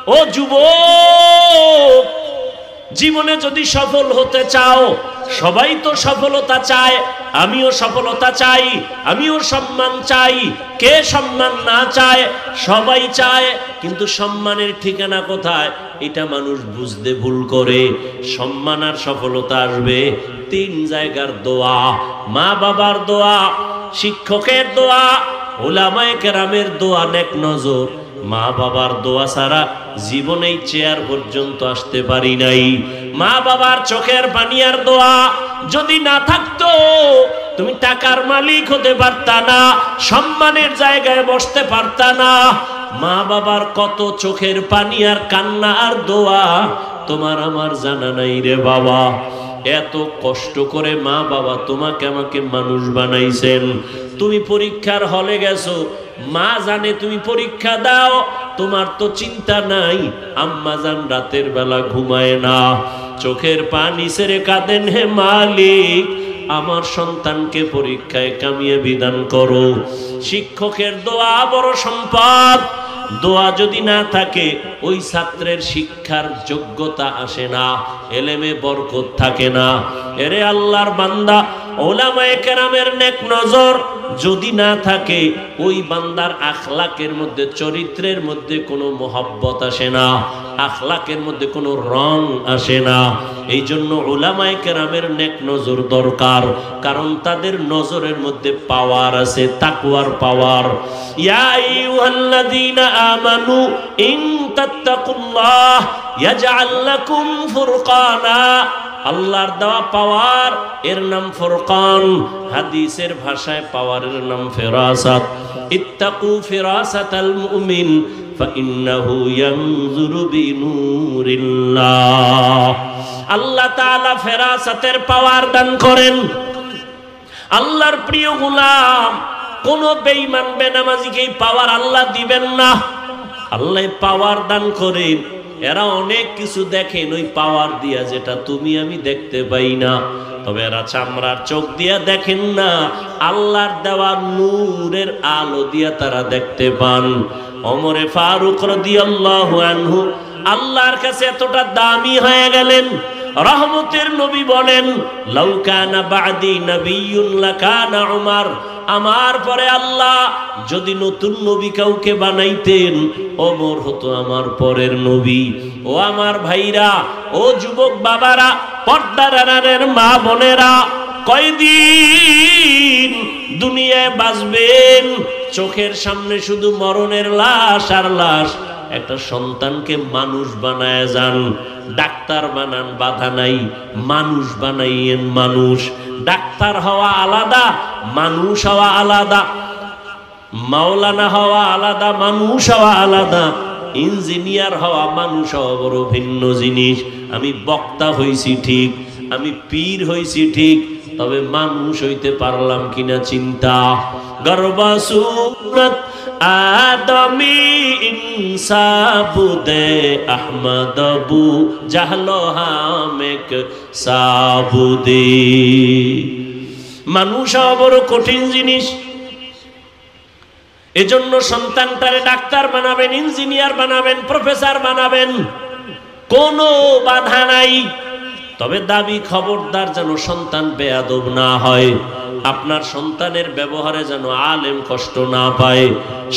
ও যুবক, জীবনে যদি সফল হতে চাও, সবাই তো সফলতা চায়, আমিও সফলতা চাই, আমিও সম্মান চাই। কে সম্মান না চায়? সবাই চায়, কিন্তু সম্মানের ঠিকানা কোথায় এটা মানুষ বুঝতে ভুল করে। সম্মান আর সফলতা আসবে তিন জায়গার দোয়া: মা বাবার দোয়া, শিক্ষকের দোয়া, উলামায়ে কেরামের দোয়া, নেক নজর। মা বাবার দোয়া ছাড়া জীবনেই চেয়ার পর্যন্ত আসতে পারি নাই। মা বাবার চোখের পানি আর দোয়া যদি না থাকতো, তুমি টাকার মালিক হতে পারতা না, সম্মানের জায়গায় বসতে পারতা না। মা বাবার কত চোখের পানি আর কান্না আর দোয়া তোমার আমার জানা নাই রে বাবা। এত কষ্ট করে মা বাবা তোমাকে আমাকে মানুষ বানাইছেন। তুমি পরীক্ষার হলে গেছো, মা জানে তুমি পরীক্ষা দাও, তোমার তো চিন্তা নাই। আম্মা জান রাতের বেলা ঘুমায় না, চোখের পানি ছেড়ে কাঁদেন, হে মালিক আমার সন্তানকে পরীক্ষায় কামিয়াবি দান করো। শিক্ষকের দোয়া বড় সম্পদ। দোয়া যদি না থাকে, ওই ছাত্রের শিক্ষার যোগ্যতা আসে না, এলেমে বরকত থাকে না। এরে আল্লাহর বান্দা, উলামায়ে কেরামের নেক নজর যদি না থাকে, ওই বান্দার আখলাকের মধ্যে, চরিত্রের মধ্যে কোনো মহব্বত আসে না, আখলাকের মধ্যে কোনো রং আসে না। এই জন্য উলামায়ে কেরামের নেক নজর দরকার, কারণ তাদের নজরের মধ্যে পাওয়ার আছে, তাকওয়ার পাওয়ার। ইয়া আইয়ুহাল্লাযীনা আমানু ইন তাত্তাকুল্লাহ ইয়াজআল লাকুম ফুরকানা। আল্লাহর দেওয়া পাওয়ার, এর নাম ফুরকান। হাদিসের ভাষায় পাওয়ারের নাম ফিরাসাত। ইত্তাকু ফিরাসাতাল মুমিন ফাইন্নাহু ইয়ানজুরু বিনূরিল্লাহ। আল্লাহ তাআলা ফিরাসাতের পাওয়ার দান করেন। আল্লাহর প্রিয় গোলাম, কোন বেঈমান বেনামাজিকে এই পাওয়ার আল্লাহ দিবেন না। আল্লাহ পাওয়ার দান করেন। এরা অনেক কিছু দেখেন ওই পাওয়ার দিয়া, যেটা তুমি আমি দেখতে পাই না। তবে এরা চামড়ার চোখ দিয়া দেখেন না, আল্লাহর দেওয়া নূরের আলো দিয়া তারা দেখতে পান। ওমরে ফারুক রাদিয়াল্লাহু আনহু আল্লাহর কাছে এতটা দামি হয়ে গেলেন, রহমতের নবী বলেন, লাউ কানা বাদি নবিয়্যুন লাকানা উমর। আমার পরে আল্লাহ যদি নতুন নবী কাউকে বানাইতেন, ওমর হতো আমার পরের নবী। ও আমার ভাইরা, ও যুবক বাবারা, পর্দার আড়ালের মা বোনেরা, কয়দিন দুনিয়ায় বাঁচবেন? চোখের সামনে শুধু মরণের লাশ আর লাশ। একটা সন্তানকে মানুষ বানায় যান, ডাক্তার বানান, বাধা নাই, মানুষ বানাইয়েন মানুষ। ডাক্তার হওয়া আলাদা, মানুষ হওয়া আলাদা। মাওলানা হওয়া আলাদা, মানুষ হওয়া আলাদা। ইঞ্জিনিয়ার হওয়া, মানুষ হওয়া বড় ভিন্ন জিনিস। আমি বক্তা হইছি ঠিক, আমি পীর হইছি ঠিক, তবে মানুষ হইতে পারলাম কিনা চিন্তা। গর্বাসুরত আদমি ইনসাবুদে আহমদবু জাহলো হামেক সাবুদে। মানুষ হওয়া বড় কঠিন জিনিস। এজন্য সন্তানটারে ডাক্তার বানাবেন, ইঞ্জিনিয়ার বানাবেন, প্রফেসর বানাবেন, কোনো বাধা নাই। তবে দাবি খবরদার যেন সন্তান বেয়াদব না হয়। আপনার সন্তানের ব্যবহারে যেন আলেম কষ্ট না পায়,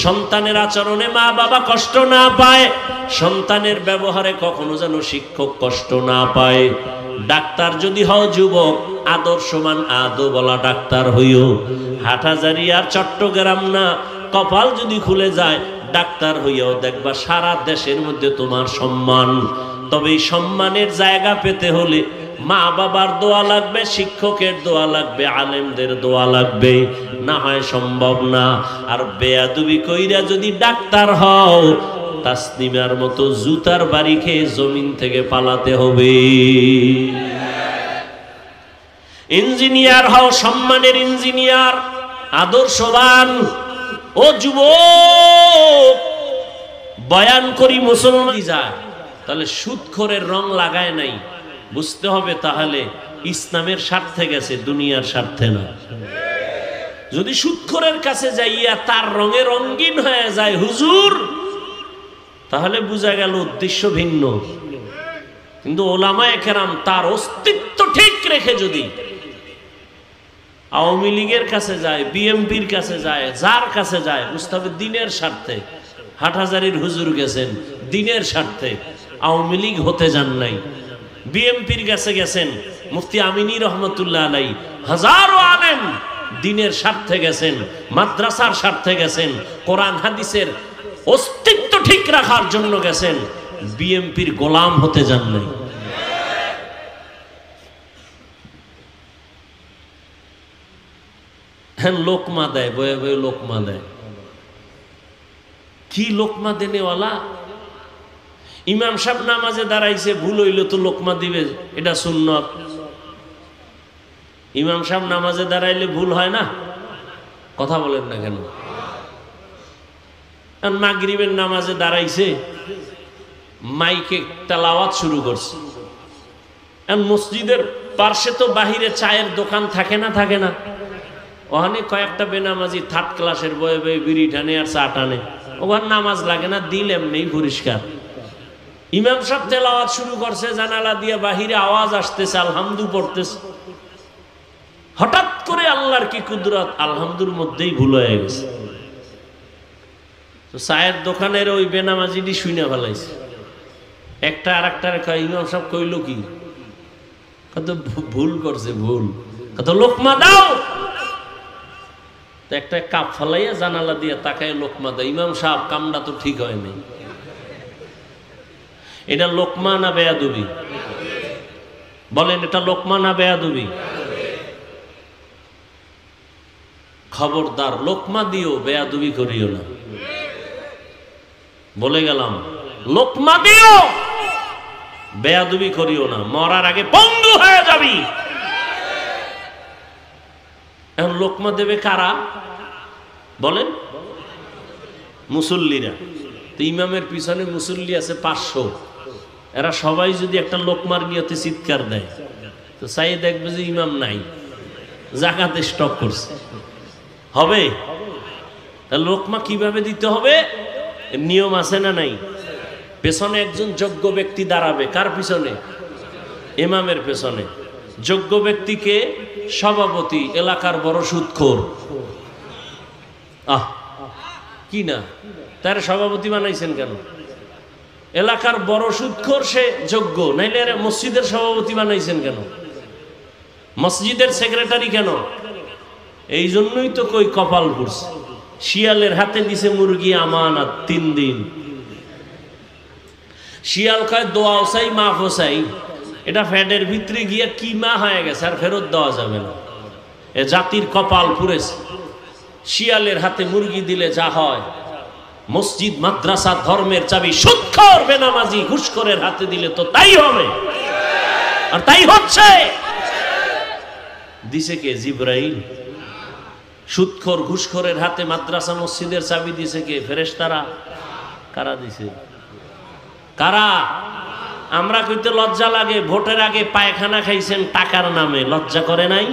সন্তানের আচরণে মা বাবা কষ্ট না পায়, সন্তানের ব্যবহারে কখনো যেন শিক্ষক কষ্ট না পায়। ডাক্তার যদি হও যুবক, আদর্শমান আদবওয়ালা ডাক্তার হইও। হাটহাজারী আর চট্টগ্রাম না, কপাল যদি খুলে যায় ডাক্তার হইয়াও দেখবা সারা দেশের মধ্যে তোমার সম্মান। তবে এই সম্মানের জায়গা পেতে হলে মা বাবার দোয়া লাগবে, শিক্ষকের দোয়া লাগবে, আলেমদের দোয়া লাগবে, না হয় সম্ভব না। আর বেয়াদবি কইরা যদি ডাক্তার হও, তাসনিমার মতো জুতার বাড়ি খেয়ে জমিন থেকে পালাতে হবে। ইঞ্জিনিয়ার হও, সম্মানের ইঞ্জিনিয়ার, আদর্শবান। ও যুবক, বয়ান করি মুসলমান যায়, তাহলে সুদখোরের রং লাগায় নাই, বুঝতে হবে তাহলে ইসলামের স্বার্থে গেছে, দুনিয়ার স্বার্থে না। যদি সুদখোরের কাছে যাইয়া তার রঙে রঙিন হয়ে যায়, হুজুর তাহলে বোঝা গেল উদ্দেশ্য ভিন্ন। কিন্তু ওলামায়ে কেরাম তার অস্তিত্ব ঠিক রেখে যদি আওয়ামী লীগের কাছে যায়, বিএমপির কাছে যায়, যার কাছে যায়, বুঝতে হবে দিনের স্বার্থে। হাটহাজারীর হুজুর গেছেন দিনের স্বার্থে, আওয়ামী লীগ হতে যান নাই। বিএমপির কাছে গেছেন মুফতি আমিনী রহমতুল্লাহ আলাই, হাজারো আলেম দিনের স্বার্থে গেছেন, মাদ্রাসার স্বার্থে গেছেন, কোরআন হাদিসের অস্তিত্ব ঠিক রাখার জন্য গেছেন, বিএমপির গোলাম হতে যান নাই। হ্যাঁ, লোকমা দেয়, বয়ে বয়ে লোকমা দেয়। কি লোকমা দেনেওয়ালা? ইমাম সাহেব নামাজে দাঁড়াইছে, ভুল হইলে তো লোকমা দিবে, এটা সুন্নত। ইমাম সাহেব নামাজে দাঁড়াইলে ভুল হয় না? কথা বলেন না কেন? মাগরিবের নামাজে দাঁড়াইছে, মাইকে তেলাওয়াত শুরু করছে। মসজিদের পার্শ্বে তো বাহিরে চায়ের দোকান থাকে না, থাকে না? ওখানে কয়েকটা বেনামাজি থার্ড ক্লাসের বয়ে বয়ে বিড়ি টানে আর চা টানে, ওখানে নামাজ লাগে না, দিল এমনি পরিষ্কার। ইমাম সাহেব তেলাওয়াত শুরু করছে, জানালা দিয়ে বাহিরে আওয়াজ আসতেছে, আলহামদু পড়তেছে। হঠাৎ করে আল্লাহর কি কুদরত, আলহামদুর মধ্যেই ভুল হয়ে গেছে। তো চায়ের দোকানের ওই বেনামাজিটি শুনে ফেলাইছে। একটা আর একটা কয়, ইমাম সাহেব কইল কি? কত ভুল করছে, ভুল। কত লোকমা দাও। তো একটা কাপ ফালাইয়া জানালা দিয়ে তাকায় লোকমা দাও। ইমাম সাহেব, কামটা তো ঠিক হয় নাই। এটা লোকমা না বেয়াদবি? বলেন, এটা লোকমা না বেয়াদবি? খবরদার, লোকমা দিও, বেয়াদবি করিও না। বলে গেলাম, লোকমা দিও, বেয়াদবি করিও না, মরার আগে পঙ্গু হয়ে যাবি। এখন লোকমা দেবে কারা? বলেন, মুসল্লিরা। তো ইমামের পিছনে মুসল্লি আছে 500, এরা সবাই যদি একটা লোকমার নিয়তে চিৎকার দেয়, তো চাই দেখবে যে ইমাম নাই, জাকাতে স্টক করছে। হবে? তাহলে লোকমা কিভাবে দিতে হবে? নিয়ম আছে না নাই? পেছনে একজন যোগ্য ব্যক্তি দাঁড়াবে। কার পিছনে? ইমামের পেছনে। যোগ্য ব্যক্তিকে সভাপতি, এলাকার বড় সুদখোর। কি না, তার সভাপতি বানাইছেন কেন? এলাকার বড় সুদখোর, সে যোগ্য, নাইলে মসজিদের সভাপতি বানাইছেন কেন? মসজিদের সেক্রেটারি কেন? এই জন্যই তো কই কপাল পড়ছে। শিয়ালের হাতে দিছে মুরগি আমানত 3 দিন। শিয়াল কয় দোয়াও চাই, মাফও চাই। এটা ফ্যাটের ভিতরে গিয়া কি মা হয়ে গেছে, আর ফেরত দেওয়া যাবে না। এ জাতির কপাল পুড়েছে। শিয়ালের হাতে মুরগি দিলে যা হয়, মসজিদ মাদ্রাসা ধর্মের চাবি সুদখোর বেনামাজি ঘুষখোরের হাতে দিলে তো তাই হবে, আর তাই হচ্ছে। দিছে কে? জিবরাইল। সুদখোর ঘুষখোরের হাতে মাদ্রাসা মসজিদের চাবি দিছে কে? ফেরেশতারা। কারা দিছে? কারা? আমরা কইতে লজ্জা লাগে, ভোটের আগে পায়খানা খাইছেন টাকার নামে, লজ্জা করে নাই?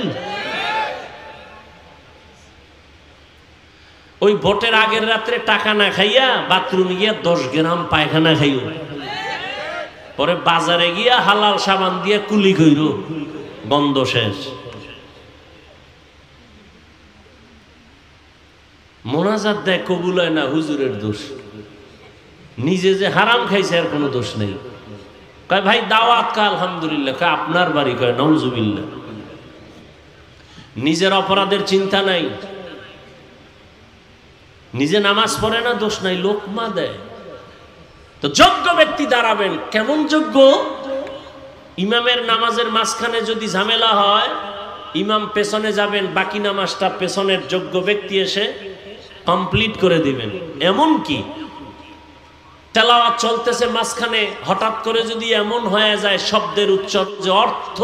ওই ভোটের আগের রাত্রে টাকা না খাইয়া বাথরুমে গিয়া 10 গ্রাম পায়খানা খাইও, পরে বাজারে গিয়া হালাল সাবান দিয়ে কুলি কইর, গন্ধ শেষ। মোনাজাত দেয়, কবুল হয় না, হুজুরের দোষ। নিজে যে হারাম খাইছে আর কোনো দোষ নেই। কয় ভাই দাওয়াত কা? আলহামদুলিল্লাহ। কয় আপনার বাড়ি? কয় নাউজুবিল্লাহ। নিজের অপরাধের চিন্তা নাই, নিজে নামাজ পড়ে না, দোষ নাই, লোকমা দেয়। তো যোগ্য ব্যক্তি দাঁড়াবেন। কেমন যোগ্য? ইমামের নামাজের মাঝখানে যদি ঝামেলা হয়, ইমাম পেছনে যাবেন, বাকি নামাজটা পেছনের যোগ্য ব্যক্তি এসে কমপ্লিট করে দিবেন। এমন কি তেলাওয়াত চলতেছে, মাঝখানে হঠাৎ করে যদি এমন হয়ে যায় শব্দের উচ্চারণ যে অর্থ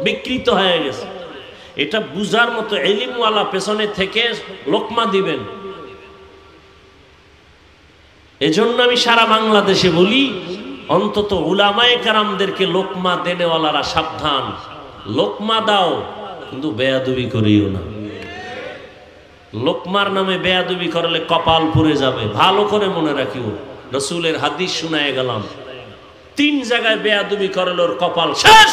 বিকৃত হয়ে গেছে, এটা বুঝার মতো ইলমওয়ালা পেছনে থেকে লোকমা দিবেন। এজন্য আমি সারা বাংলাদেশে বলি, অন্তত উলামায়ে কেরামদেরকে লোকমা দেনেওয়ালারা সাবধান। লোকমা দাও, কিন্তু বেয়াদবি করিও না। লোকমার নামে বেয়াদবি করলে কপাল পুড়ে যাবে, ভালো করে মনে রাখিও, রসুলের হাদিস শুনায় গেলাম, 3 জায়গায় বেয়াদবি করল, ওর কপাল শেষ।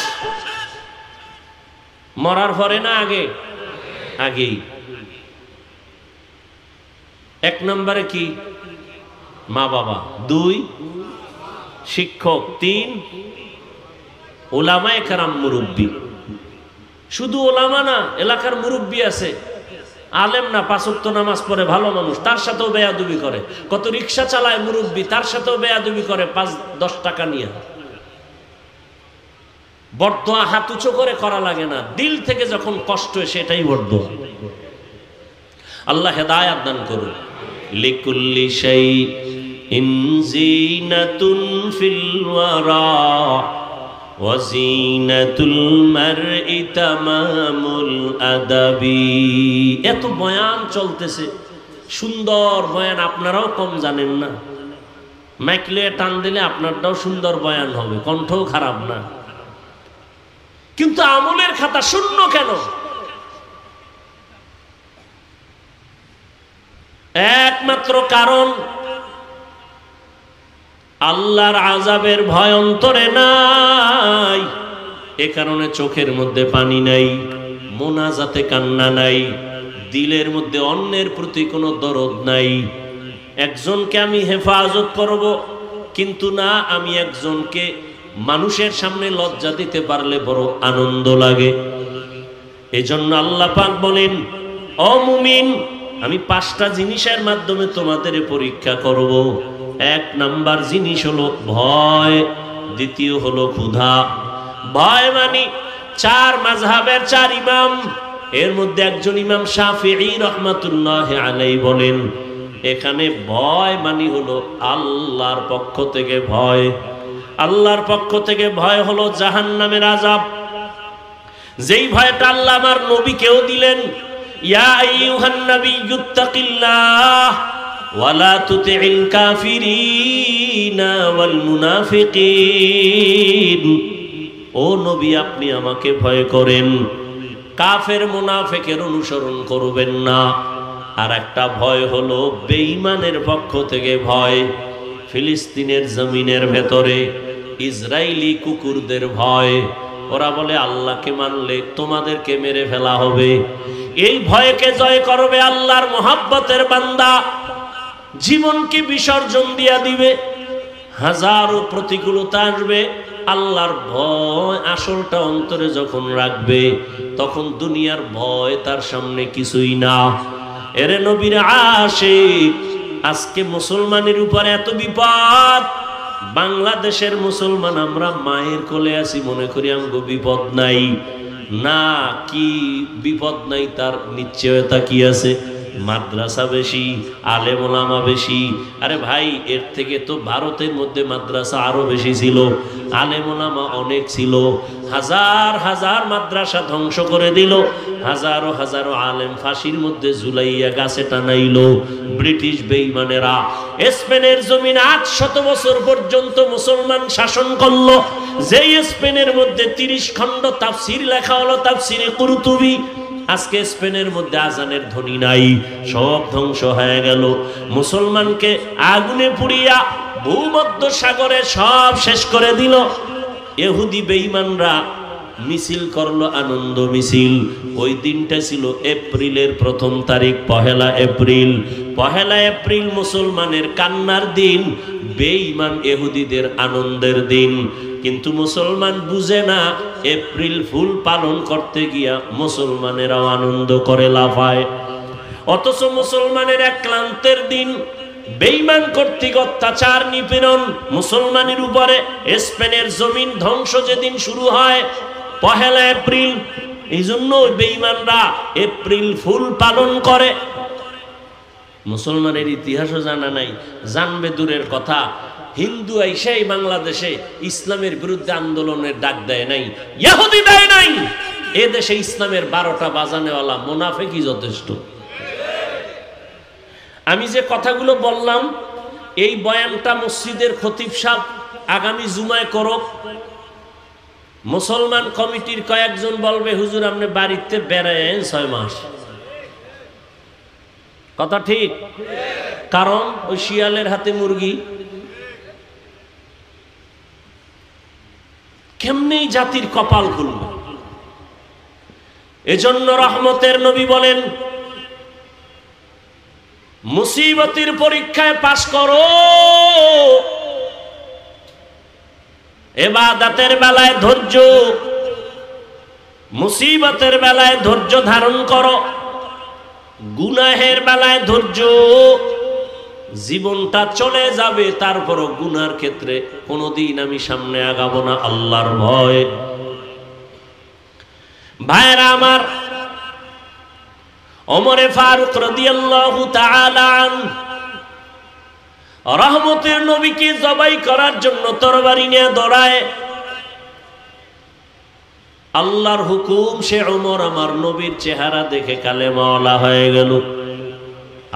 মরার পরে না আগে? আগেই। 1 নম্বরে কি? মা বাবা, 2 শিক্ষক, 3 ওলামায়ে কেরাম, মুরব্বী। শুধু ওলামা না, এলাকার মুরব্বী আছে, আলেম না, 5 ওয়াক্ত নামাজ পড়ে, ভালো মানুষ, তার সাথেও বেয়াদবি করে। কত রিক্সা চালায় মুরব্বী, তার সাথেও বেয়াদবি করে 5-10 টাকা নিয়ে। বরদোয়া হাত উঁচু করে করা লাগে না, দিল থেকে যখন কষ্ট হয় সেটাই বরদোয়া। আল্লাহ হেদায়েত দান করুন। লিকুল্লি শাইইন যিনাতুন ফিল ওয়ারা ওয়া যিনাতুল মারই তামামুল আদাবি। এত বয়ান চলতেছে, সুন্দর বয়ান, আপনারাও কম জানেন না। মাইকলে টান দিলে আপনারটাও সুন্দর বয়ান হবে, কণ্ঠও খারাপ না, কিন্তু আমলের খাতা শূন্য কেন? একমাত্র কারণ আল্লাহর আযাবের ভয় অন্তরে নাই। এ কারণে চোখের মধ্যে পানি নাই, মোনাজাতে কান্না নাই, দিলের মধ্যে অন্যের প্রতি কোনো দরদ নাই। একজনকে আমি হেফাজত করব, কিন্তু না, আমি একজনকে মানুষের সামনে লজ্জা দিতে পারলে বড় আনন্দ লাগে। এজন্য আল্লাহ পাক বলেন, ও মুমিন, আমি 5টা জিনিসের মাধ্যমে তোমাদের পরীক্ষা করব। 1 নাম্বার জিনিস হলো ভয়, দ্বিতীয় হলো ক্ষুধা। ভয় মানে 4 মাযহাবের 4 ইমাম, এর মধ্যে একজন ইমাম শাফিঈ রাহমাতুল্লাহি আলাইহি বলেন, এখানে ভয় মানে হলো আল্লাহর পক্ষ থেকে ভয়। আল্লাহর পক্ষ থেকে ভয় হলো জাহান্নামের আযাব। যেই ভয়টা আল্লাহ আমার নবীকেও দিলেন, ইয়া আইয়ুহান নাবিয়্যুত্তাকিল্লাহ ওয়া লা তুতি'ল কাফিরিনা ওয়াল মুনাফিকিন। ও নবী, আপনি আমাকে ভয় করেন, কাফের মুনাফিকের অনুসরণ করবেন না। আর একটা ভয় হলো বেঈমানের পক্ষ থেকে ভয়। ফিলিস্তিনের জমিনের ভেতরে ইসরায়েলি কুকুরদের ভয়, ওরা বলে আল্লাহকে মানলে তোমাদেরকে মেরে ফেলা হবে। এই ভয়কে জয় করবে আল্লাহর মোহাব্বতের বান্দা, জীবনকে বিসর্জন দিয়া দিবে। হাজারো প্রতিকূলতা আসবে, আল্লাহর ভয় আসলটা অন্তরে যখন রাখবে, তখন দুনিয়ার ভয় তার সামনে কিছুই না। এরে নবীর আশিক, আজকে মুসলমানের উপরে এত বিপদ। বাংলাদেশের মুসলমান আমরা মায়ের কোলে আছি, মনে করি আমগো বিপদ নাই। না, কি বিপদ নাই তার নিশ্চয়তা কি আছে? মাদ্রাসা বেশি, আলেম ওলামা বেশি। আরে ভাই, এর থেকে তো ভারতের মধ্যে মাদ্রাসা আরো বেশি ছিল, আলেম ওলামা অনেক ছিল। হাজার হাজার মাদ্রাসা ধ্বংস করে দিল, হাজারো হাজারো আলেম ফাঁসির মধ্যে ঝুলাইয়া গাছে টানাইলো ব্রিটিশ বেঈমানেরা। স্পেনের জমিন 800 বছর পর্যন্ত মুসলমান শাসন করলো। যেই স্পেনের মধ্যে 30 খণ্ড তাফসির লেখা হলো, তাফসিরে কুরতুবী। আজকে স্পেনের মধ্যে আজানের ধ্বনি নাই, সব ধ্বংস হয়ে গেল। মুসলমানকে আগুনে পুড়িয়া ভূমধ্য সাগরে সব শেষ করে দিল। ইহুদি বেঈমানরা মিছিল করলো, আনন্দ মিছিল। ওই দিনটা ছিল এপ্রিলের 1ম তারিখ, 1 এপ্রিল। 1 এপ্রিল মুসলমানের কান্নার দিন, বেঈমান ইহুদিদের আনন্দের দিন। কিন্তু মুসলমান বুঝে না, এপ্রিল ফুল পালন করতে গিয়া মুসলমানেরাও আনন্দ করে লাফায়। অথচ মুসলমানের এক ক্লান্তের দিন, বেঈমান কর্তৃক অত্যাচার নিপীড়ন মুসলমানের উপরে, স্পেনের জমিন ধ্বংস যেদিন শুরু হয় 1 এপ্রিল। এই জন্য বেঈমানরা এপ্রিল ফুল পালন করে। মুসলমানের ইতিহাসও জানা নাই, জানবে দূরের কথা। হিন্দু আইসাই বাংলাদেশে ইসলামের বিরুদ্ধে আন্দোলনের ডাক দেয় নাই, ইহুদি দেয় নাই। এ দেশে ইসলামের 12টা বাজানেওয়ালা মুনাফিকই যথেষ্ট। আমি যে কথাগুলো বললাম, এই বয়ানটা মসজিদের খতিব সাহেব আগামী জুমায় করক। মুসলমান কমিটির কয়েকজন বলবে, হুজুর আপনি বাড়িতে বেড়ায় 6 মাস। কথা ঠিক? কারণ ওই শিয়ালের হাতে মুরগি, কেমনেই জাতির কপাল খুলবে। এজন্য রহমতের নবী বলেন, মুসিবতের পরীক্ষায় পাশ করো, ইবাদতের বেলায় ধৈর্য, মুসিবতের বেলায় ধৈর্য ধারণ করো, গুনাহের বেলায় ধৈর্য। জীবনটা চলে যাবে, তারপরও গুনার ক্ষেত্রে কোনোদিন আমি সামনে আগাবো না, আল্লাহর ভয়। ভাইরা আমার, ওমরে ফারুক রাদিয়াল্লাহু তাআলা আনহু রহমতের নবীকে জবাই করার জন্য তরবারি নিয়ে দৌড়ায়। আল্লাহর হুকুম, সে ওমর আমার নবীর চেহারা দেখে কালেমাওয়ালা হয়ে গেল।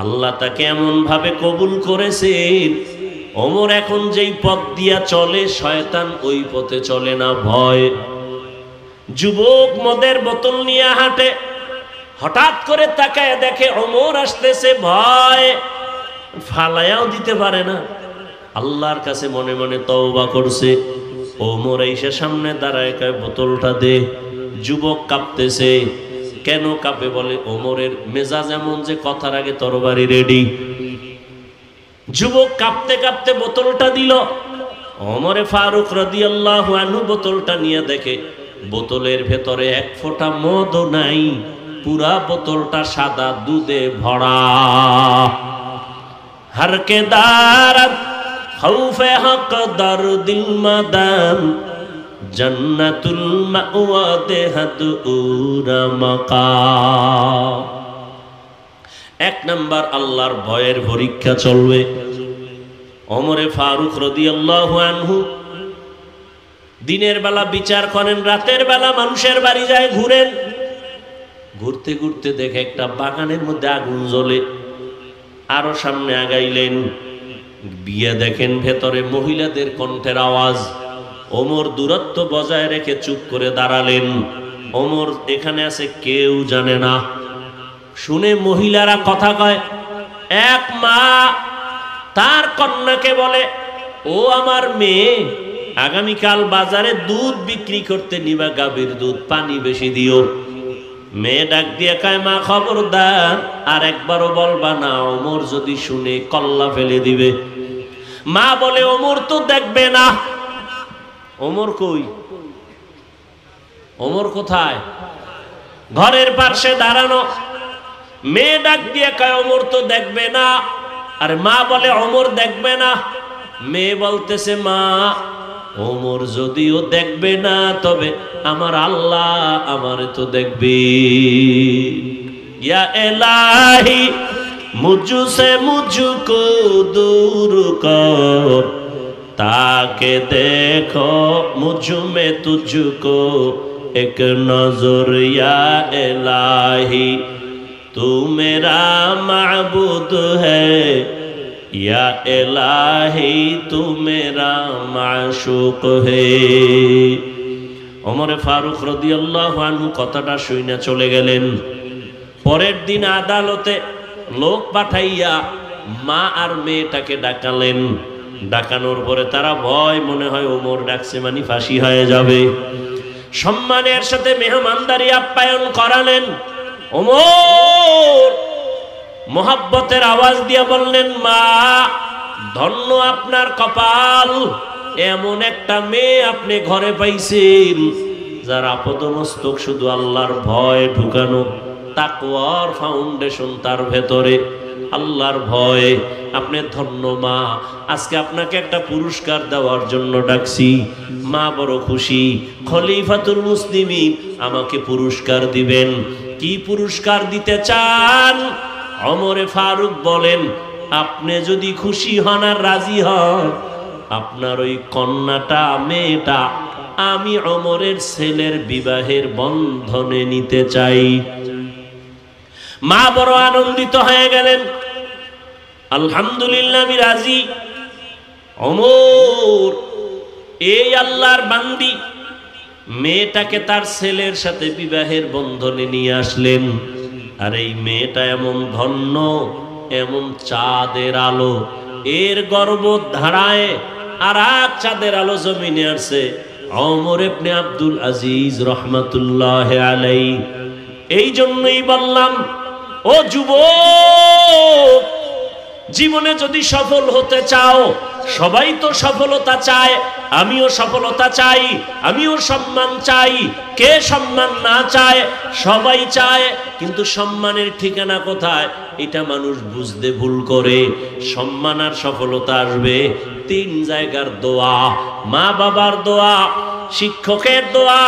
আল্লাহ তাকে এমন ভাবে কবুল করেছেন, ওমর এখন যেই পথ দিয়া চলে শয়তান ওই পথে চলে না, ভয়। যুবক মদের বোতল নিয়ে হাঁটে, হঠাৎ করে তাকায় দেখে ওমর আসতেছে, ভয়, ফালায়াও দিতে পারে না। আল্লাহর কাছে মনে মনে তওবা করছে। ওমর এসে সামনে দাঁড়ায়, কয় বোতলটা দে। যুবক কাঁপতেছে। কেন কাঁপে? বলে ওমরের মেজাজ এমন যে কথার আগে তরবারি রেডি। যুবক কাঁপতে কাঁপতে বোতলটা দিল। ওমরে ফারুক রাদিয়াল্লাহু আনহু বোতলটা নিয়ে দেখে বোতলের ভেতরে এক ফোঁটা মদও নাই, পুরা বোতলটা সাদা দুধে ভরা। হরকে দারত খৌফে হক দরদিল মাদাম, জান্নাতুল মাওয়া দেহাত উরা মাকাম। এক নাম্বার আল্লাহর ভয়ের পরীক্ষা চলবে। ওমরে ফারুক রাদিয়াল্লাহু আনহু দিনের বেলা বিচার করেন, রাতের বেলা মানুষের বাড়ি যায় ঘুরেন। ঘুরতে ঘুরতে দেখে একটা বাগানের মধ্যে আগুন জ্বলে। আরো সামনে আগাইলেন, বিয়ে দেখেন ভেতরে মহিলাদের কণ্ঠের আওয়াজ। ওমর দূরত্ব বজায় রেখে চুপ করে দাঁড়ালেন। ওমর এখানে আছে কেউ জানে না। শুনে মহিলারা কথা কয়। এক মা তার কন্যাকে বলে, ও আমার মেয়ে, আগামীকাল বাজারে দুধ বিক্রি করতে নিবা, গাভীর দুধ, পানি বেশি দিও। মেয়ে ডাক দিয়ে কয়, মা খবরদার, আর একবারও বলবা না, ওমর যদি শুনে কল্লা ফেলে দিবে। মা বলে, ওমর তো দেখবে না। ওমর কই? ওমর কোথায়? ঘরের পাশে দাঁড়ানো। মেয়ে ডাক দিয়ে কয়, ওমর তো দেখবে না। আর মা বলে, ওমর দেখবে না। মেয়ে বলতেছে, মা ওমর যদিও দেখবে না, তবে আমার আল্লাহ আমারে তো দেখবে। ইয়া ইলাহি মুঝসে মুঝকো দূর কর, তাকে দেখো মুঝ মে তুঝকো এক নজর। ইয়া ইলাহি তু মেরা মাবুদ হ্যায়, या इलाही तू मेरा माशूक है। ওমরে ফারুক রাদিয়াল্লাহু আনহু কথাটা শুনে চলে গেলেন। পরের দিন আদালতে লোক পাঠাইয়া মা আর মেয়েটাকে ডাকালেন। ডাকানোর পরে তারা ভয়, মনে হয় ওমর ডাকছে মানে ফাঁসি হয়ে যাবে। সম্মানের সাথে মেহমানদারি আপ্যায়ন করালেন। ওমর মোহাব্বতের আওয়াজ দিয়া বললেন, মা ধন্য আপনার কপাল, এমন একটা মেয়ে আপনি ঘরে পাইছেন যার আপাদমস্তক শুধু আল্লাহর ভয় ঢুকানো, তাকওয়ার ফাউন্ডেশন তার ভেতরে, আল্লাহর ভয়। আপনি ধন্য মা, আজকে আপনাকে একটা পুরস্কার দেওয়ার জন্য ডাকছি। মা বড় খুশি। খলিফাতুল মুসলিমিন আমাকে পুরস্কার দিবেন। কি পুরস্কার দিতে চান? ওমরে ফারুক বলেন, আপনি যদি খুশি হন আর রাজি হন, আপনার ওই কন্যাটা, মেয়েটা আমি ওমরের ছেলের বিবাহের বন্ধনে নিতে চাই। মা বড় আনন্দিত হয়ে গেলেন। আলহামদুলিল্লাহ, আমি রাজি। ওমর এই আল্লাহর বান্দি মেয়েটাকে তার ছেলের সাথে বিবাহের বন্ধনে নিয়ে আসলেন। আর এই মেয়েটা এমন ধন্য, এমন চাঁদের আলো, এর গর্ভ ধারায় আর এক চাঁদের আলো জমিনে আসছে। ওমর ইবনে আব্দুল আজিজ রহমাতুল্লাহ আলাইহি। এই জন্যই বললাম, ও যুবক, জীবনে যদি সফল হতে চাও, সবাই তো সফলতা চায়, আমিও সফলতা চাই, আমিও সম্মান চাই। কে সম্মান না চায়? সবাই চায়, কিন্তু সম্মানের ঠিকানা কোথায় এটা মানুষ বুঝতে ভুল করে। সম্মান আর সফলতা আসবে তিন জায়গার দোয়া: মা বাবার দোয়া, শিক্ষকের দোয়া,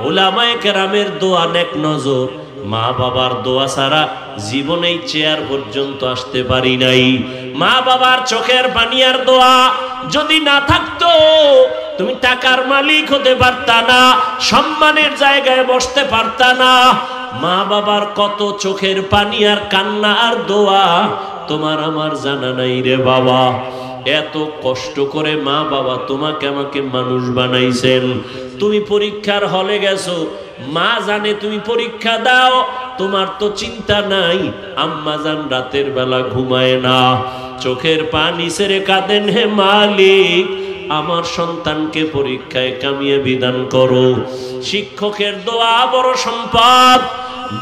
উলামায়ে কেরামের দোয়া, নেক নজর। মা বাবার দোয়া ছাড়া জীবনেই চেয়ার পর্যন্ত আসতে পারি নাই। মা বাবার চোখের পানির দোয়া যদি না থাকতো, তুমি টাকার মালিক হতে পারতা না, সম্মানের জায়গায় বসতে পারতা না। মা বাবার কত চোখের পানি আর কান্না আর দোয়া তোমার আমার জানা নাই রে বাবা। এত কষ্ট করে মা বাবা তোমাকে আমাকে মানুষ বানাইছেন। তুমি পরীক্ষার হলে গেছো, মা জানে তুমি পরীক্ষা দাও, তোমার তো চিন্তা নাই। আম্মা জান রাতের বেলা ঘুমায় না, চোখের পানি ছেড়ে কাঁদেন, হে মালিক আমার সন্তানকে পরীক্ষায় কামিয়ে বিধান করো। শিক্ষকের দোয়া বড় সম্পদ।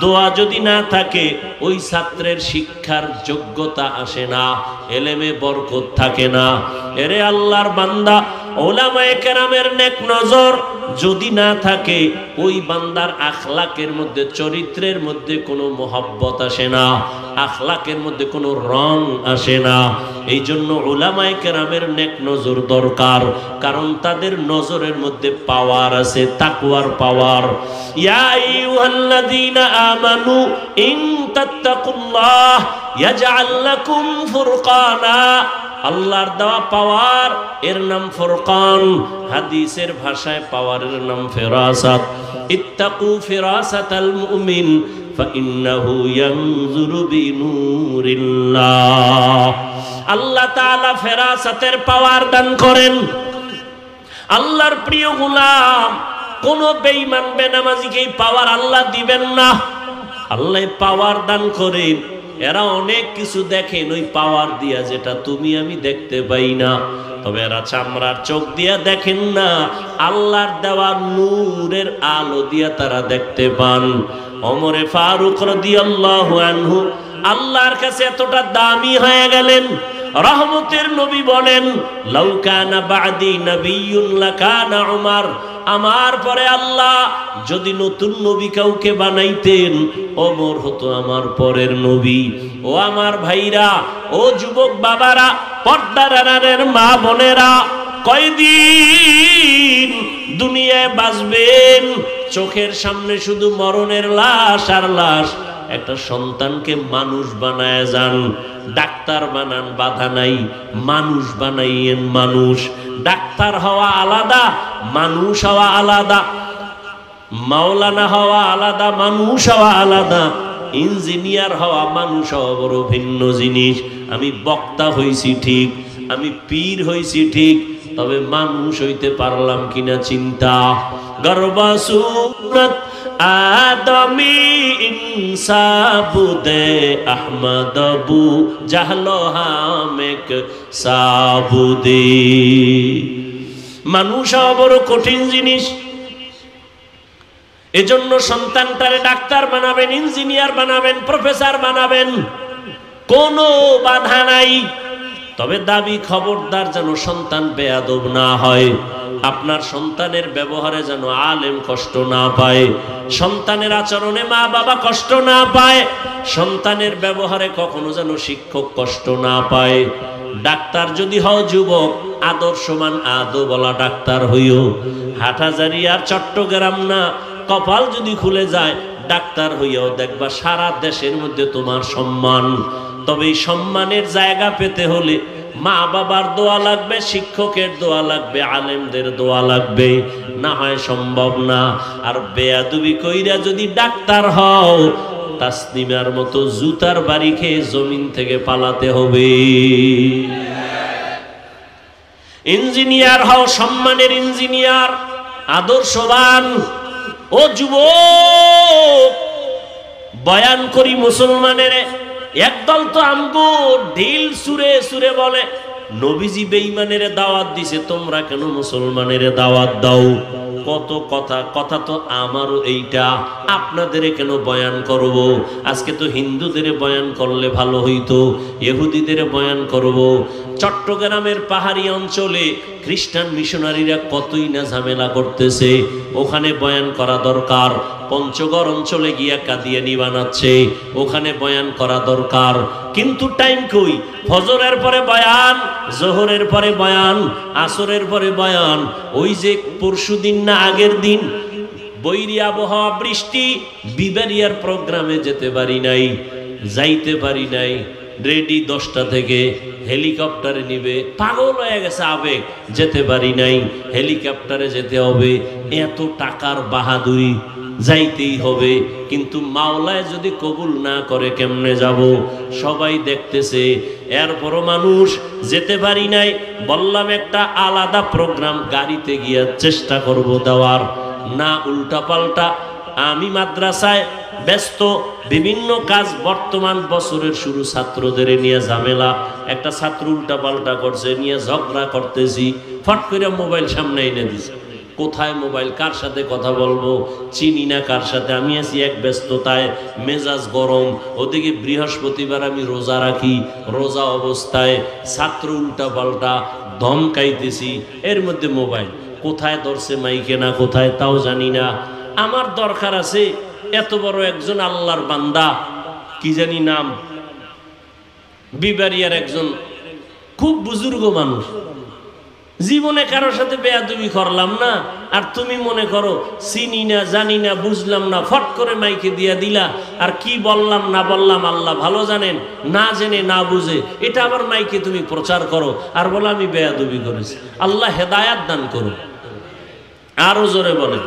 দোয়া যদি না থাকে, ওই ছাত্রের শিক্ষার যোগ্যতা আসে না, এলেমে বরকত থাকে না। এরে আল্লাহর বান্দা, উলামায়ে কেরামের নেক নজর যদি না থাকে, ওই বান্দার আখলাকের মধ্যে, চরিত্রের মধ্যে কোনো মহব্বত আসে না, আখলাকের মধ্যে কোনো রং আসে না। এই জন্য উলামায়ে কেরামের নেক নজর দরকার, কারণ তাদের নজরের মধ্যে পাওয়ার আছে, তাকওয়ার পাওয়ার। ইয়া আইয়ুহাল্লাযীনা আমানু ইন তাত্তাকুল্লাহ ইয়াজআল লাকুম ফুরকানা। আল্লাহর দেওয়া পাওয়ার, এর নাম ফুরকান। হাদিসের ভাষায় পাওয়ারের নাম ফিরাসাত। ইত্তাকু ফিরাসাতাল মুমিন ফাইন্নাহু ইয়ানজুরু বিনুরিল্লাহ। আল্লাহ তাআলা ফিরাসাতের পাওয়ার দান করেন। আল্লাহর প্রিয় গোলাম, কোন বেঈমান বেনামাজিকে এই পাওয়ার আল্লাহ দিবেন না। আল্লাহ পাওয়ার দান করেন। এরা অনেক কিছু দেখেন ওই পাওয়ার দিয়া, যেটা তুমি আমি দেখতে পাই না। তবে এরা চামড়ার চোখ দিয়া দেখেন না, আল্লাহর দেওয়া নূরের আলো দিয়া তারা দেখতে পান। ওমরে ফারুক রাদিয়াল্লাহু আনহু আল্লাহর কাছে এতটা দামি হয়ে গেলেন। রহমতের নবী বলেন, লাউ কানা বাদি নাবিয়্যুন লাকানা উমর। আমার পরে আল্লাহ যদি নতুন নবী কাউকে বানাইতেন, ওমর হতো আমার পরের নবী। ও আমার ভাইরা, ও যুবক বাবারা, পর্দার আড়ালের মা বোনেরা, কয়দিন দুনিয়ায় বাঁচবেন? চোখের সামনে শুধু মরণের লাশ আর লাশ। একটা সন্তানকে মানুষ বানায় যান, ডাক্তার বানান, বাধা নাই, মানুষ বানাইয়েন মানুষ। ডাক্তার হওয়া আলাদা, মানুষ হওয়া আলাদা। মাওলানা হওয়া আলাদা, মানুষ হওয়া আলাদা। ইঞ্জিনিয়ার হওয়া, মানুষ হওয়া বড় ভিন্ন জিনিস। আমি বক্তা হইছি ঠিক, আমি পীর হইছি ঠিক, তবে মানুষ হইতে পারলাম কিনা চিন্তা। গর্বাসুরত আদমি ইনসাবুদে আহমদবু জাহলো হামেক সাবুদে। মানুষ হওয়া বড় কঠিন জিনিস। এজন্য সন্তানটারে ডাক্তার বানাবেন, ইঞ্জিনিয়ার বানাবেন, প্রফেসর বানাবেন, কোনো বাধা নাই। তবে দাবি খবরদার যেন সন্তান বেয়াদব না হয়। আপনার সন্তানের ব্যবহারে যেন আলেম কষ্ট না পায়, সন্তানের আচরণে মা বাবা কষ্ট না পায়, সন্তানের ব্যবহারে কখনো যেন শিক্ষক কষ্ট না পায়। ডাক্তার যদি হও যুবক, আদর্শমান আদবওয়ালা ডাক্তার হইও। হাটহাজারী আর চট্টগ্রাম না, কপাল যদি খুলে যায় ডাক্তার হইয়াও দেখবা সারা দেশের মধ্যে তোমার সম্মান। তবে এই সম্মানের জায়গা পেতে হলে মা বাবার দোয়া লাগবে, শিক্ষকের দোয়া লাগবে, আলেমদের দোয়া লাগবে, না হয় সম্ভব না। আর বেয়াদবি কইরা যদি ডাক্তার হও, তাসনিমার মতো জুতার বাড়ি খেয়ে জমিন থেকে পালাতে হবে। ইঞ্জিনিয়ার হও, সম্মানের ইঞ্জিনিয়ার, আদর্শবান। ও যুবক, বয়ান করি মুসলমানের একদল তো আমগো ঢিল সুরে সুরে বলে, নবীজি বেঈমানের দাওয়াত দিছে, তোমরা কেন মুসলমানের দাওয়াত দাও? কত কথা, কথা তো আমারও এইটা, আপনাদের কেন বয়ান করব? আজকে তো হিন্দুদের বয়ান করলে ভালো হইতো, ইহুদিদের বয়ান করব। চট্টগ্রামের পাহাড়ি অঞ্চলে খ্রিস্টান মিশনারিরা কতই না ঝামেলা করতেছে, ওখানে বয়ান করা দরকার। পঞ্চগড় অঞ্চলে গিয়া কাদিয়ানি বানাচ্ছে, ওখানে বয়ান করা দরকার। কিন্তু টাইম কই? ফজরের পরে বয়ান, জোহরের পরে বয়ান, আসরের পরে বয়ান। ওই যে পরশুদিন না আগের দিন বৈরী আবহাওয়া, বৃষ্টি, বিবারিয়ার প্রোগ্রামে যেতে পারি নাই, যাইতে পারি নাই। রেডি 10টা থেকে, হেলিকপ্টারে নিবে, পাগল হয়ে গেছে আবেগ, যেতে পারি নাই। হেলিকপ্টারে যেতে হবে, এত টাকার বাহাদুরি, যাইতেই হবে। কিন্তু মাওলায় যদি কবুল না করে কেমনে যাব? সবাই দেখতেছে, এরপরও মানুষ যেতে পারি নাই। বললাম একটা আলাদা প্রোগ্রাম গাড়িতে গিয়ে চেষ্টা করব দেওয়ার, না উল্টা পাল্টা। আমি মাদ্রাসায় ব্যস্ত, বিভিন্ন কাজ, বর্তমান বছরের শুরু, ছাত্রদের নিয়ে ঝামেলা। একটা ছাত্র উল্টা পাল্টা করছে, নিয়ে ঝগড়া করতেছি, ফট করে মোবাইল সামনে এনে দিছে। কোথায় মোবাইল, কার সাথে কথা বলবো, চিনি না কার সাথে। আমি আছি এক ব্যস্ততায়, মেজাজ গরম। ওদিকে বৃহস্পতিবার আমি রোজা রাখি, রোজা অবস্থায় ছাত্র উল্টা পাল্টা ধমকাইতেছি, এর মধ্যে মোবাইল কোথায় ধরছে, মাইকে না কোথায় তাও জানি না। আমার দরকার আছে, এত বড় একজন আল্লাহর বান্দা, কি জানি নাম, বিবারিয়ার একজন খুব বুজুর্গ মানুষ, জীবনে কারোর সাথে বেয়াদবি করলাম না, আর তুমি মনে করো চিনি না, জানি না, বুঝলাম না, ফট করে মাইকে দিয়া দিলা। আর কি বললাম না বললাম আল্লাহ ভালো জানেন, না জেনে না বুঝে এটা আবার মাইকে তুমি প্রচার করো, আর বলো আমি বেয়াদবি করেছি। আল্লাহ হেদায়াত দান করো। আরো জোরে বলেন।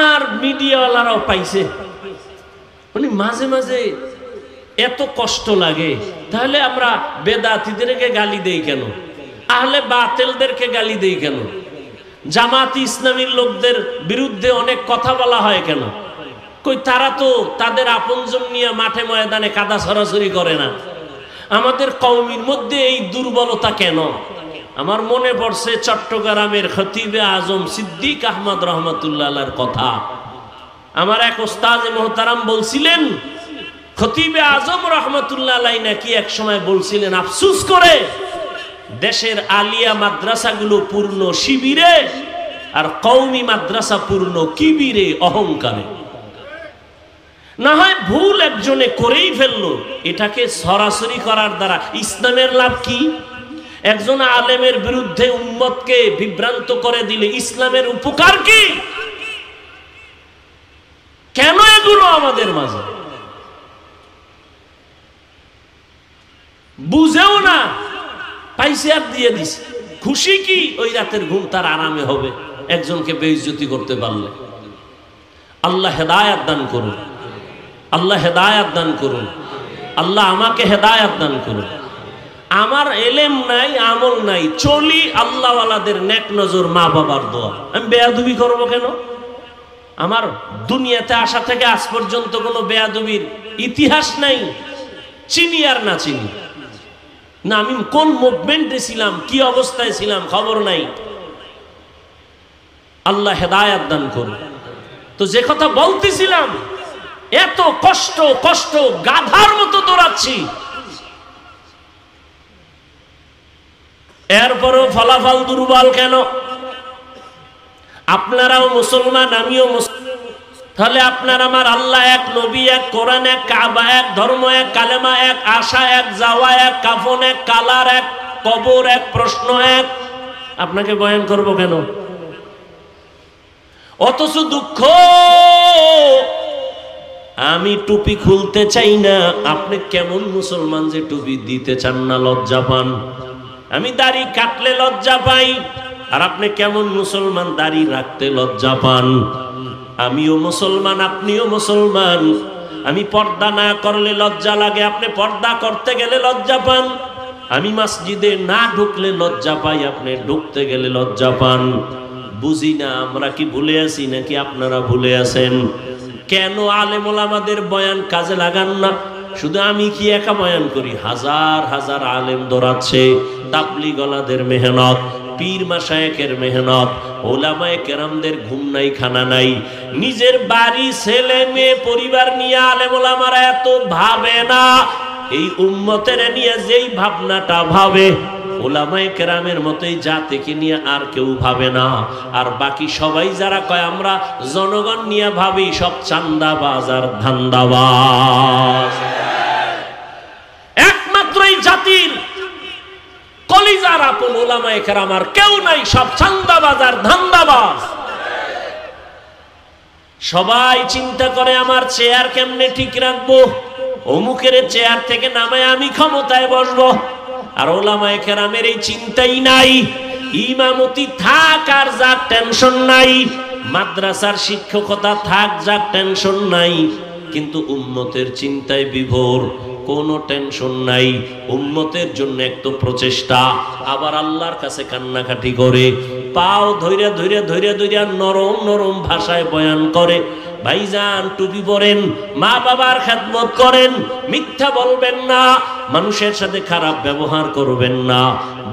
আর মিডিয়াওয়ালারাও পাইছে, মানে মাঝে মাঝে এত কষ্ট লাগে। তাহলে আমরা বেদাতীদেরকে গালি দেই কেন? আহলে বাতিলদেরকে গালি দেই কেন? জামাতি ইসলামীর লোকদের বিরুদ্ধে অনেক কথা বলা হয় কেন? কই তারা তো তাদের আপনজন নিয়ে মাঠে ময়দানে কাদা ছড়াছড়ি করে না। আমাদের কওমের মধ্যে এই দুর্বলতা কেন? আমার মনে পড়ছে চট্টগ্রামের খতিবে আজম সিদ্দিক আহমদ রহমতুল্লাহ আলাইহির কথা। আমার এক ওস্তাদ মুহতারাম বলছিলেন, খতিবে আজম রহমতুল্লাহ আলাইহি নাকি এক সময় বলছিলেন, আফসোস করে দেশের আলিয়া মাদ্রাসাগুলো পূর্ণ শিবিরে আর কওমি মাদ্রাসা পূর্ণ কিবিরে, অহংকারে। না হয় ভুল একজনে করেই ফেললো, এটাকে সরাসরি করার দ্বারা ইসলামের লাভ কি? একজন আলেমের বিরুদ্ধে উম্মতকে বিভ্রান্ত করে দিলে ইসলামের উপকার কি? কেন এগুলো আমাদের মাঝে বুঝেও না, পাইছে আর দিয়ে দিছে। খুশি কি? ওই রাতের ঘুম তার আরামে হবে একজনকে বেইজ্জতি করতে পারলে। আল্লাহ হেদায়াত দান করুন, আল্লাহ হেদায়াত দান করুন, আল্লাহ আমাকে হেদায়াত দান করুন। আমার এলেম নাই, আমল নাই, চলি আল্লাহওয়ালাদের নেক নজর, মা বাবার দোয়া। আমি বেয়াদবি করব কেন? আমার দুনিয়াতে আসা থেকে আজ পর্যন্ত কোনো বেয়াদবির ইতিহাস নাই, চিনি আর না চিনি না, আমি কোন মুভমেন্টে ছিলাম, কি অবস্থায় ছিলাম খবর নাই। আল্লাহ হেদায়াত দান করুন। তো যে কথা বলতেছিলাম, এত কষ্ট কষ্ট গাধার মতো দৌড়াচ্ছি, এরপরও ফলাফল দুর্বল কেন? আপনারাও মুসলমান, আমিও মুসলমান, তাহলে আপনার আমার আল্লাহ এক, নবী এক, কোরআন এক, কাবা এক, ধর্ম এক, কালেমা এক, আশা এক, যাওয়া এক, কাফন এক, কালার এক, কবর এক, প্রশ্ন এক। আপনাকে বয়ান করব কেন? অথচ দুঃখ, আমি টুপি খুলতে চাই না। আপনি কেমন মুসলমান যে টুপি দিতে চান না, লজ্জা পান? আমি দাড়ি কাটলে লজ্জা পাই, আর আপনি কেমন মুসলমান দাড়ি রাখতে লজ্জা পান? আমিও মুসলমান, আপনিও মুসলমান। আমি পর্দা না করলে লজ্জা লাগে, আপনি পর্দা করতে গেলে লজ্জা পান। আমি মসজিদে না ঢুকলে লজ্জা পাই, আপনি ঢুকতে গেলে লজ্জা পান। বুঝি না আমরা কি ভুলে আছি নাকি আপনারা ভুলে আছেন? কেন আলেম ওলামাদের বয়ান কাজে লাগান না? শুধু আমি কি একা বয়ান করি, হাজার হাজার আলেম দৌড়াচ্ছে, তাবলীগওয়ালাদের মেহনত, পীর মাশায়েখের মেহনত, ওলামায়ে কেরামদের ঘুম নাই খানা নাই। নিজের বাড়ি ছেলে মেয়ে পরিবার নিয়ে আলেম ওলামারা এত ভাবে না। এই উম্মতের নিয়ে যেই ভাবনাটা ভাবে, ওলামায়ে কেরামের মতোই জাতিকে নিয়ে আর কেউ ভাবে না। আর বাকি সবাই যারা কয় আমরা জনগণ নিয়ে ভাবি, সব চান্দাবাজ আর ধান্দাবাজ। একমাত্র এই জাতির কলিজার আপন ওলামায়ে কেরাম আর কেউ নাই, সব চান্দাবাজ আর ধান্দাবাজ। সবাই চিন্তা করে আমার চেয়ার কেমনে ঠিক রাখবো, অমুকের চেয়ার থেকে নামায় আমি ক্ষমতায় বসবো। আর ওলামায়ে কেরামের এই চিন্তাই নাই। ইমামতি থাক আর যাক টেনশন নাই, মাদ্রাসার শিক্ষকতা থাক যাক টেনশন নাই, কিন্তু উম্মতের চিন্তায় বিভোর, কোনো টেনশন নাই। উম্মতের জন্য একটু প্রচেষ্টা, আবার আল্লাহর কাছে কান্নাকাটি করে, পাও ধৈর্য ধৈর্য ধৈর্য ধৈর্য নরম নরম ভাষায় বয়ান করে, ভাইজান টুপি পরেন, মা বাবার খেদমত করেন, মিথ্যা বলবেন না, মানুষের সাথে খারাপ ব্যবহার করবেন না,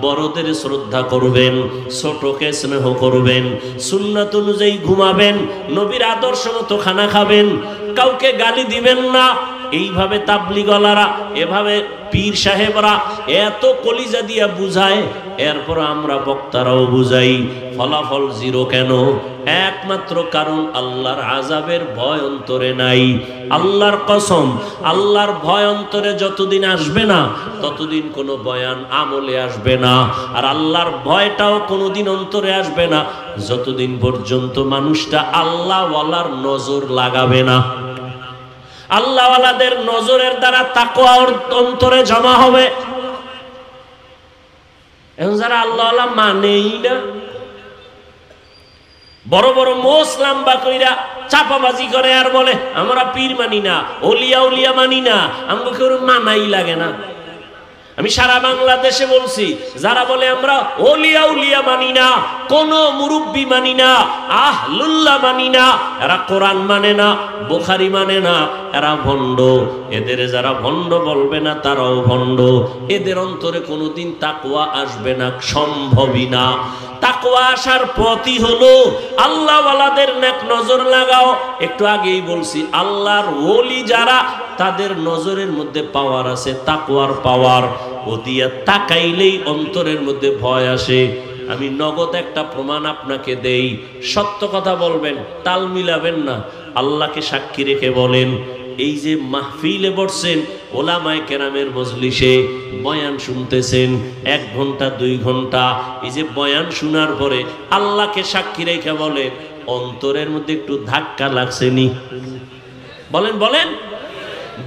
বড়দের শ্রদ্ধা করবেন, ছোটকে স্নেহ করবেন, সুন্নাত অনুযায়ী ঘুমাবেন, নবীর আদর্শ মতো খানা খাবেন, কাউকে গালি দিবেন না। এইভাবে তাবলীগওয়ালারা, এভাবে পীর সাহেবরা এত কলিজা দিয়া বুঝায়, এরপর আমরা বক্তারাও বুঝাই, ফলাফল জিরো কেন? একমাত্র কারণ আল্লাহর আযাবের ভয় অন্তরে নাই। আল্লাহর কসম, আল্লাহর ভয় অন্তরে যতদিন আসবে না, ততদিন কোনো বয়ান আমলে আসবে না। আর আল্লাহর ভয়টাও কোনোদিন অন্তরে আসবে না যতদিন পর্যন্ত মানুষটা আল্লাহওয়ালার নজর লাগাবে না। আল্লাহওয়ালাদের নজরের দ্বারা তাকওয়া অন্তরে জমা হবে। এখন যারা আল্লাহওয়ালা মানেই না, বড় বড় মোস লাম্বা কইরা চাপাবাজি করে আর বলে আমরা পীর মানি না, ওলিয়া উলিয়া মানি না, আমাকে কেউ মানাই লাগে না। আমি সারা বাংলাদেশে বলছি, যারা বলে আমরা ওলিয়া উলিয়া মানি না, কোন মুরব্বি মানি না, আহলুল্লাহ মানি না, এরা কোরআন মানে না, বুখারী মানে না, এরা ভণ্ড। এদের যারা ভণ্ড বলবে না তারাও ভণ্ড। এদের অন্তরে কোনোদিন তাকওয়া আসবে না, সম্ভবই না। তাকওয়া আসার পথই হলো আল্লাহওয়ালাদের নেক নজর লাগাও। একটু আগেই বলছি, আল্লাহর ওলি যারা, তাদের নজরের মধ্যে পাওয়ার আছে, তাকওয়ার পাওয়ার। ও দিয়া তাকাইলেই অন্তরের মধ্যে ভয় আসে। আমি নগদ একটা প্রমাণ আপনাকে দেই, সত্য কথা বলবেন, তাল মিলাবেন না। আল্লাহকে সাক্ষী রেখে বলেন, এই যে মাহফিলে বসছেন, ওলামায়ে কেরামের মজলিসে বয়ান শুনতেছেন 1 ঘন্টা 2 ঘন্টা, এই যে বয়ান শোনার পরে আল্লাহকে সাক্ষী রেখে বলেন, অন্তরের মধ্যে একটু ধাক্কা লাগছেনি? বলেন বলেন।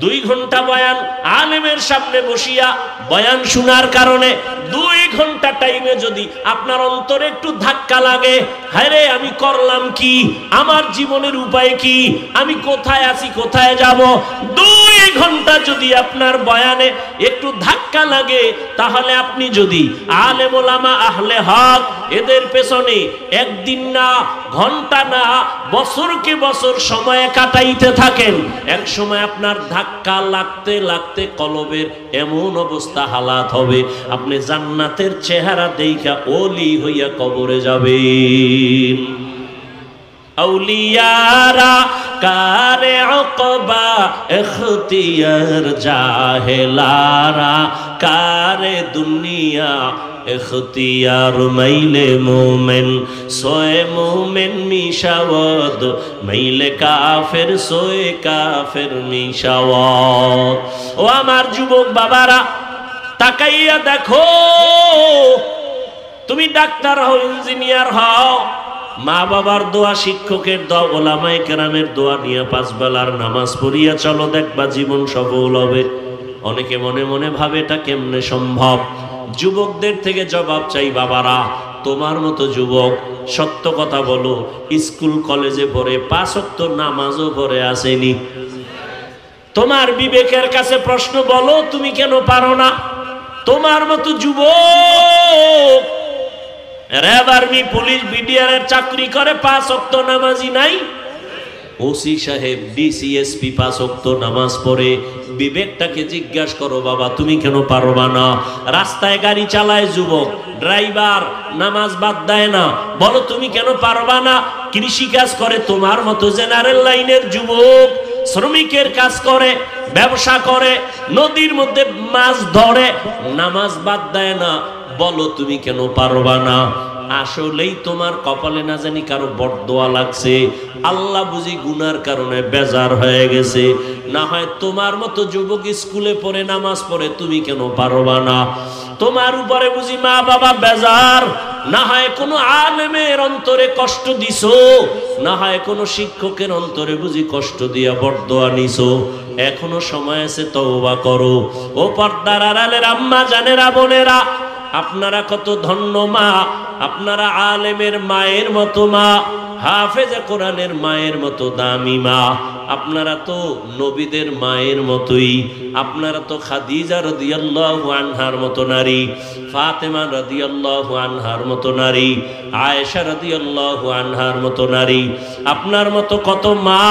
2 ঘন্টা বয়ান আলেমের সামনে বসিয়া বয়ান শোনার কারণে 2 ঘন্টা টাইমে যদি আপনার অন্তরে একটু ধাক্কা লাগে, হায় রে আমি করলাম কি, আমার জীবনের উপায় কি, আমি কোথায় আছি, কোথায় যাব, 2 ঘন্টা যদি আপনার বয়ানে একটু ধাক্কা লাগে, তাহলে আপনি যদি আলেম ওলামা আহলে হক এদের পেছনে একদিন না, ঘন্টা না, বছরকে বছর সময় কাটাইতে থাকেন, এক সময় আপনার ধাক্কা লাগতে লাগতে কলবের এমন অবস্থা হালাত হবে, আপনি জান্নাতের চেহারা দেখা ওলি হইয়া কবরে যাবেন। আউলিয়ারা কারে উকবা ইখতিয়ার, জাহেলারা কারে দুনিয়া ইখতিয়ার। মাইলে মোমেন সোয়ে মোমেন মিশাওয়াদ, মাইলে কাফের সোয়ে কাফের মিশাওয়াদ। ও আমার যুবক বাবারা, তাকাইয়া দেখো, তুমি ডাক্তার হও, ইঞ্জিনিয়ার হও, মা বাবার দোয়া, শিক্ষকের দোয়া, ওলামায়ে কেরামের দোয়া নিয়ে 5 বেলার নামাজ পড়িয়া চলো, দেখবা জীবন সফল হবে। অনেকে মনে মনে ভাবে এটা কেমনে সম্ভব। যুবকদের থেকে জবাব চাই, বাবারা, তোমার মতো যুবক সত্য কথা বলো, স্কুল কলেজে পড়ে 5 ওয়াক্ত নামাজও পড়ে আসেনি? তোমার বিবেকের কাছে প্রশ্ন, বলো তুমি কেন পারো না? তোমার মতো যুবক র্যাব, আর্মি, পুলিশ, বিডিআর এর চাকরি করে, 5 ওয়াক্ত নামাজি নাই। ওসি সাহেব, ডিসিএসপি 5 ওয়াক্ত নামাজ পড়ে, বিবেকটাকে জিজ্ঞাসা করো বাবা তুমি কেন পারবা না? রাস্তায় গাড়ি চালায় যুবক, ড্রাইভার নামাজ বাদ দেয় না, বলো তুমি কেন পারবা না? কৃষি কাজ করে তোমার মতো জেনারেল লাইনের যুবক, শ্রমিকের কাজ করে, ব্যবসা করে, নদীর মধ্যে মাছ ধরে, নামাজ বাদ দেয় না, বলো তুমি কেন পারবা না? আসলেই তোমার কপালে না জানি কারো বরদোয়া লাগছে, আল্লাহ বুঝি গুনার কারণে বেজার হয়ে গেছে। না হয় তোমার মতো যুবক স্কুলে পড়ে নামাজ পড়ে, তুমি কেন পারবা না? তোমার উপরে বুঝি মা বাবা বেজার, না হয় কোনো আলেমের অন্তরে কষ্ট দিছো, না হয় কোনো শিক্ষকের অন্তরে বুঝি কষ্ট দিয়া বরদোয়া নিছো। এখনো সময় আছে, তওবা করো। ও পর্দার আড়ালের আম্মা জানেরা, বোনেরা, আপনারা কত ধন্য মা, আপনারা আলেমের মায়ের মতো মা, হাফেজে কোরআনের মায়ের মতো দামি মা, আপনারা তো নবীদের মায়ের মতোই, আপনারা তো খাদিজা রাদিয়াল্লাহু আনহার মতো নারী, ফাতেমা রাদিয়াল্লাহু আনহার মতো নারী, আয়েশা রাদিয়াল্লাহু আনহার মতো নারী। আপনার মতো কত মা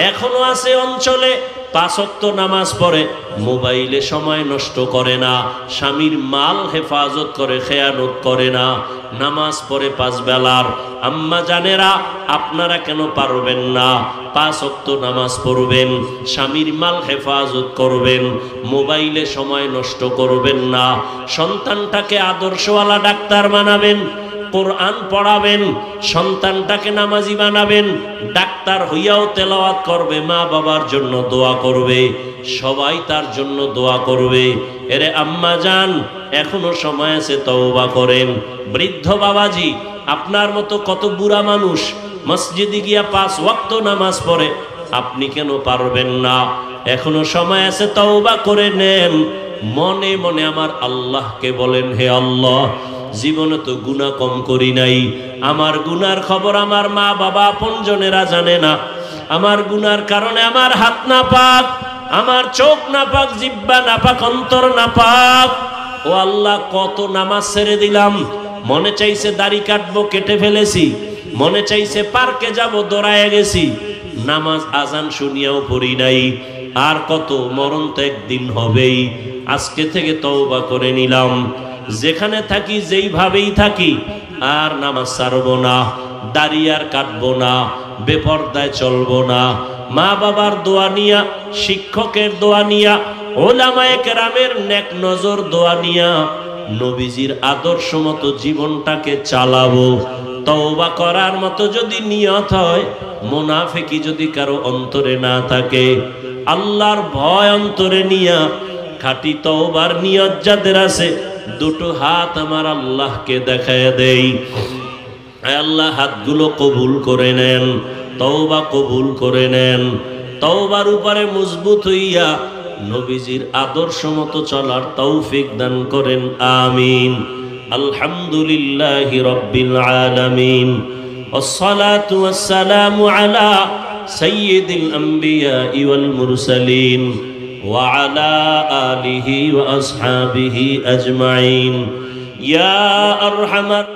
এখনো আছে অঞ্চলে 5 ওয়াক্ত নামাজ পড়ে, মোবাইলে সময় নষ্ট করে না, স্বামীর মাল হেফাজত করে, খেয়ানত করে না, নামাজ পড়ে 5 বেলার। আম্মা জানেরা, আপনারা কেন পারবেন না? 5 ওয়াক্ত নামাজ পড়বেন, স্বামীর মাল হেফাজত করবেন, মোবাইলে সময় নষ্ট করবেন না, সন্তানটাকে আদর্শওয়ালা ডাক্তার বানাবেন, কোরআন পড়াবেন, সন্তানটাকে নামাজি বানাবেন, ডাক্তার হইয়াও তেলাওয়াত করবে, মা বাবার জন্য দোয়া করবে, সবাই তার জন্য দোয়া করবে। এরে আম্মা জান, এখনো সময় আছে, তওবা করেন। বৃদ্ধ বাবাজি, আপনার মতো কত বুড়া মানুষ মসজিদে গিয়া 5 ওয়াক্ত নামাজ পড়ে, আপনি কেন পারবেন না? এখনো সময় আছে, তওবা করে নেন। মনে মনে আমার আল্লাহকে বলেন, হে আল্লাহ, জীবনে তো গুনাহ কম করি নাই, আমার গুনার খবর আমার মা বাবা আপনজনেরা জানে না, আমার গুনার কারণে আমার হাত না পাক, আমার চোখ না পাক, জিহ্বা না পাক, অন্তর না পাক। ও আল্লাহ, কত নামাজ ছেড়ে দিলাম, মনে চাইছে দাড়ি কাটবো, কেটে ফেলেছি, মনে চাইছে পার্কে যাব, দৌড়ায় গেছি, নামাজ আজান শুনিয়াও পড়ি নাই। আর কত, মরণ তো একদিন হবেই। আজকে থেকে তওবা করে নিলাম, যেখানে থাকি যেইভাবেই থাকি, আর নামাজ ছাড়বো না, দাড়ি আর কাটবো না, বেপরদায় চলবো না। মা বাবার দোয়া নিয়া, শিক্ষকের দোয়া নিয়া, ওলামায়ে কেরামের নেক নজর দোয়া নিয়া, নবীজির আদর্শ মতো জীবনটাকে চালাবো। তওবা করার মতো যদি নিয়ত হয়, মুনাফিকি যদি কারো অন্তরে না থাকে, আল্লাহর ভয় অন্তরে নিয়া খাঁটি তওবার নিয়ত যাদের আছে, দুটো হাত আমার আল্লাহকে দেখায় দেই। আল্লাহ, হাতগুলো কবুল করে নেন, তওবা কবুল করে নেন। তওবার উপরে মজবুত হইয়া নবীজির আদর্শ মতো চলার তৌফিক দান করেন, আমিন। আলহামদুলিল্লাহি রাব্বিল আলামিন, ওয়াসসালাতু ওয়াসসালামু আলা সাইয়্যিদিল আম্বিয়া ওয়াল মুরসালিন ওয়া আলা আলিহি ওয়া আসহাবিহি আজমাইন। ইয়া আরহামার